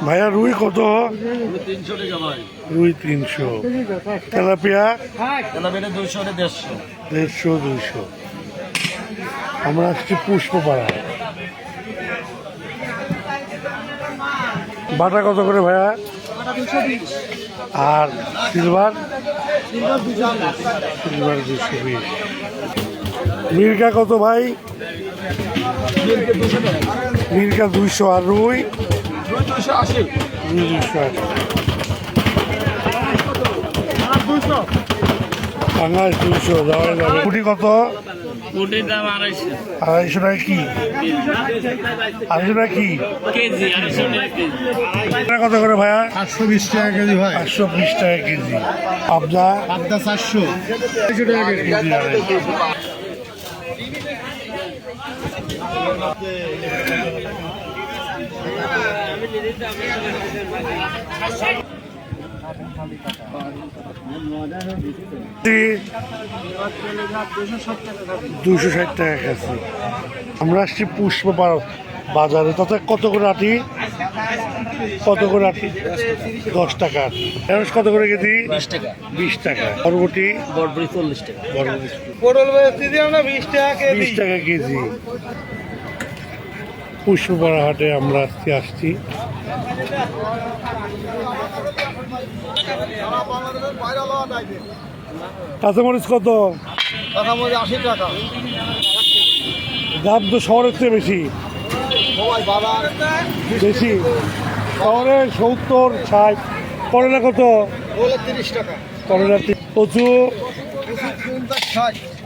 ভাইয়া রুই কত? 300 টাকা ভাই। রুই 300। তেলাপিয়া? তেলাপিয়া 200 টাকা 150। 150 200। আমরা আসছি পুষ্পপাড়া। বাটা কত করে ভাইয়া? আর সিলভার? সিলভার 220। মির্কা কত ভাই? মির্কা 200। আর রুই? 280। রুই 280। পাঙাশ 200 যাওয়া যাবে। কুটি কত? কোটির দাম 250। 250 টাকা কি? 250 টাকা কি? কেজি 250 টাকা কেজি। এটা কত করে ভাইয়া? 820 টাকা কেজি ভাই। 820 টাকা কেজি। পাবদা? পাবদা 400 টাকা কেজি। দুশো 60 টাকা কেজি। আমরা আসছি পুষ্পপাড়া বাজারে। তাতে কত করে আটি? কত করে আটি? 10 টাকা। ঢেঁড়স কত করে কেজি? 20 টাকা। 20 টাকা। বরবটি? বরবটি 40 টাকা। বরবটি পটল বেচতে দিও না 20 টাকা কেজি। 20 টাকা কেজি। পুষ্পপাড়া হাটে আমরা আজকে আসছি। কাঁচামরিচ কত? কাঁচামরিচ 80 টাকা। দাম তো শহরের চেয়ে বেশি। বেশি শহরে 70 60। করলা কত? ওগুলো 30 টাকা। করলা কচু? 50 60।